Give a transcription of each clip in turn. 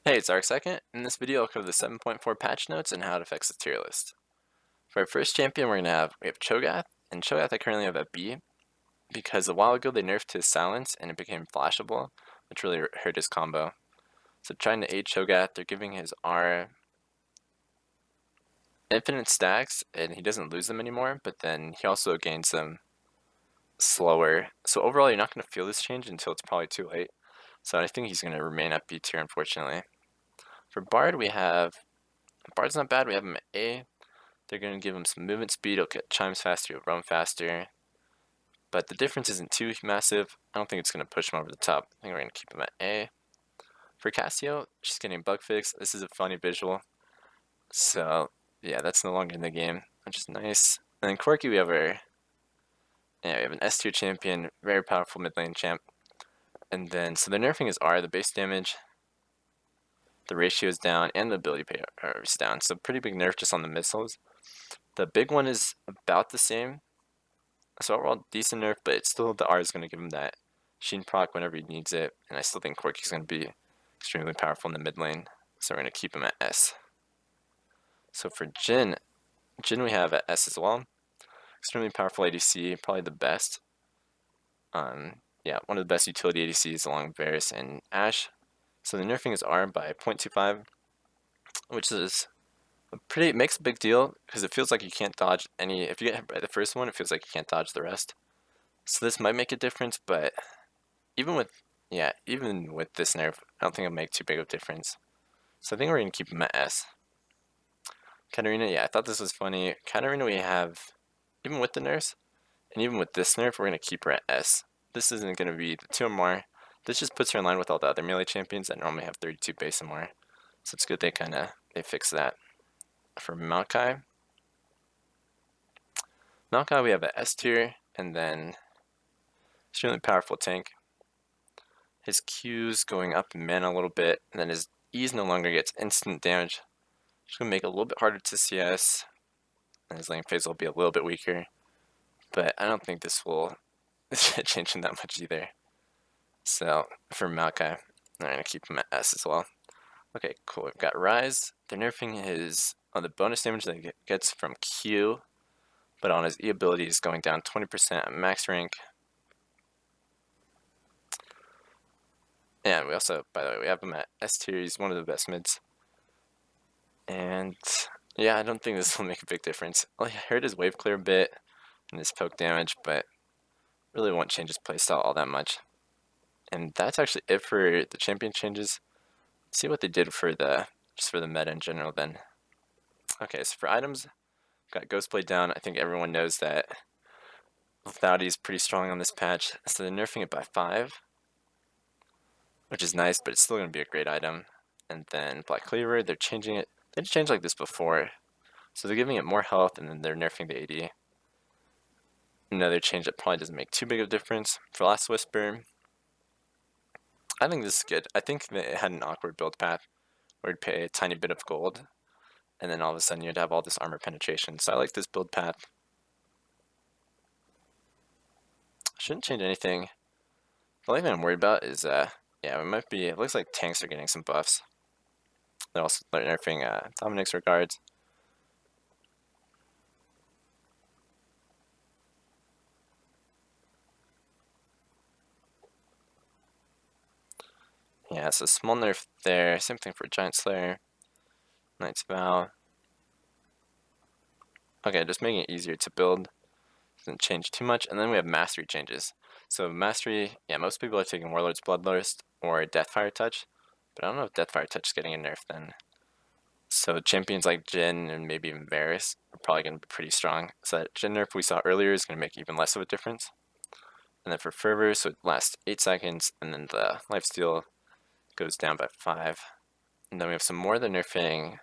Hey, it's Arcsecond. In this video, I'll cover the 7.4 patch notes and how it affects the tier list. For our first champion, we have Cho'gath, and Cho'gath I currently have at B because a while ago they nerfed his silence and it became flashable, which really hurt his combo. So trying to aid Cho'gath, they're giving his R infinite stacks, and he doesn't lose them anymore, but then he also gains them slower. So overall, you're not going to feel this change until it's probably too late. So I think he's going to remain at B tier, unfortunately. For Bard, Bard's not bad. We have him at A. They're going to give him some movement speed. He'll get chimes faster, he'll roam faster. But the difference isn't too massive. I don't think it's going to push him over the top. I think we're going to keep him at A. For Cassio, she's getting bug fix. This is a funny visual. So, yeah, that's no longer in the game, which is nice. And then Corki, we have we have an S tier champion, very powerful mid lane champ. And then, so they're nerfing his R, the base damage, the ratio is down, and the ability power is down. So pretty big nerf just on the missiles. The big one is about the same. So overall, decent nerf, but it's still the R is going to give him that Sheen proc whenever he needs it. And I still think Corki's going to be extremely powerful in the mid lane. So we're going to keep him at S. So for Jin we have at S as well. Extremely powerful ADC, probably the best. Yeah, one of the best utility ADCs along Varus and Ashe. So the nerfing is R by 0.25, which is makes a big deal because it feels like you can't dodge any. If you get hit by the first one, it feels like you can't dodge the rest. So this might make a difference, but even with this nerf, I don't think it'll make too big of a difference. So I think we're gonna keep him at S. Katarina, yeah, I thought this was funny. Katarina, we have even with the nerfs, and even with this nerf, we're gonna keep her at S. This isn't gonna be the 2 MR. This just puts her in line with all the other melee champions that normally have 32 base MR. So it's good they fix that. For Maokai, we have an S tier, and then extremely powerful tank. His Q's going up in mana a little bit, and then his E's no longer gets instant damage. It's going to make it a little bit harder to CS, and his lane phase will be a little bit weaker. But I don't think this will change him that much either. So for Maokai, I'm going to keep him at S as well. Okay, cool. We've got Rise. They're nerfing his the bonus damage that he gets from Q, but on his E ability is going down 20% at max rank. And we also, by the way, we have him at S tier. He's one of the best mids. And yeah, I don't think this will make a big difference. Well, he hurt his wave clear a bit and his poke damage, but really won't change his playstyle all that much. And that's actually it for the champion changes. Let's see what they did for just for the meta in general then. Okay, so for items, got Ghostblade down. I think everyone knows that Lethality is pretty strong on this patch, so they're nerfing it by 5, which is nice, but it's still going to be a great item. And then Black Cleaver, they're changing it. They changed like this before, so they're giving it more health, and then they're nerfing the AD. Another change that probably doesn't make too big of a difference. For Last Whisper, I think this is good. I think that it had an awkward build path where you'd pay a tiny bit of gold, and then all of a sudden you'd have all this armor penetration. So I like this build path. Shouldn't change anything. The only thing I'm worried about is, it looks like tanks are getting some buffs. They're also nerfing Dominic's regards. Yeah, so small nerf there. Same thing for Giant Slayer. Knight's Vow. Okay, just making it easier to build. Doesn't change too much. And then we have mastery changes. So mastery, yeah, most people are taking Warlord's Bloodlust or Deathfire Touch. But I don't know if Deathfire Touch is getting a nerf then. So champions like Jin and maybe even Varus are probably going to be pretty strong. So that Jin nerf we saw earlier is going to make even less of a difference. And then for Fervor, so it lasts 8 seconds, and then the lifesteal goes down by 5. And then we have some more that are nerfing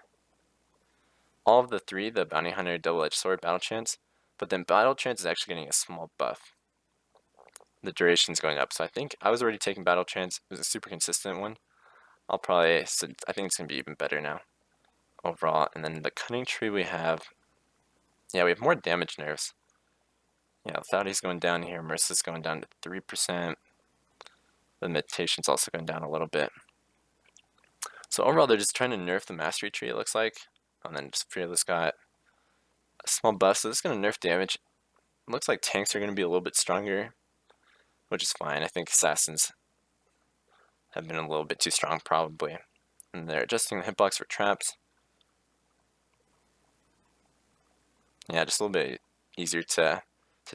all of the 3, the Bounty Hunter, Double-Edged Sword, Battle Chance, but then Battle Chance is actually getting a small buff. The duration's going up, so I think I was already taking Battle Chance. It was a super consistent one. I think it's going to be even better now overall. And then the Cunning Tree we have more damage nerfs. Yeah, Letality's going down here, Mercy's going down to 3%. The Meditation's also going down a little bit. So overall, they're just trying to nerf the mastery tree, it looks like. And then just Fearless got a small buff, so this is going to nerf damage. It looks like tanks are going to be a little bit stronger, which is fine. I think assassins have been a little bit too strong, probably. And they're adjusting the hitbox for traps. Yeah, just a little bit easier to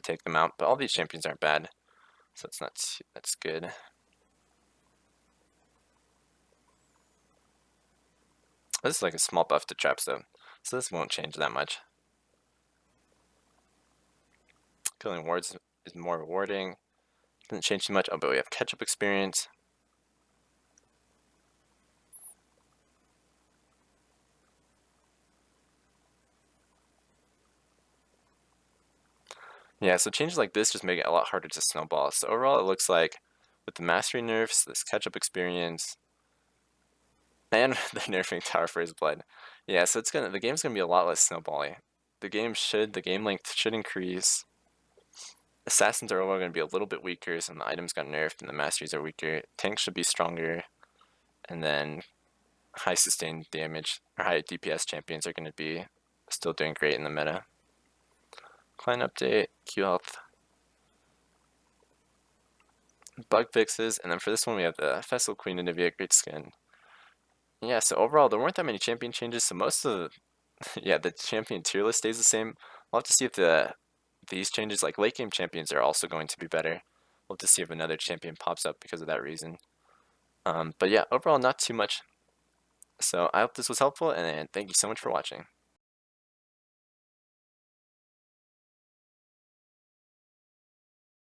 take them out. But all these champions aren't bad, so it's not that's good. This is like a small buff to traps though, so this won't change that much. Killing wards is more rewarding. Doesn't change too much. Oh, but we have catch-up experience. Yeah, so changes like this just make it a lot harder to snowball. So overall, it looks like with the mastery nerfs, this catch-up experience, and the nerfing Tower for his blood. Yeah, so the game's gonna be a lot less snowbally. The game length should increase. Assassins are overall gonna be a little bit weaker, so the items got nerfed and the masteries are weaker. Tanks should be stronger, and then high sustained damage or high DPS champions are gonna be still doing great in the meta. Client update, Q health, bug fixes, and then for this one we have the Festival Queen and Nivea Great Skin. Yeah, so overall there weren't that many champion changes, so most of yeah, the champion tier list stays the same. We'll have to see if these changes, like late game champions, are also going to be better. We'll have to see if another champion pops up because of that reason. But yeah, overall not too much. So I hope this was helpful, and thank you so much for watching.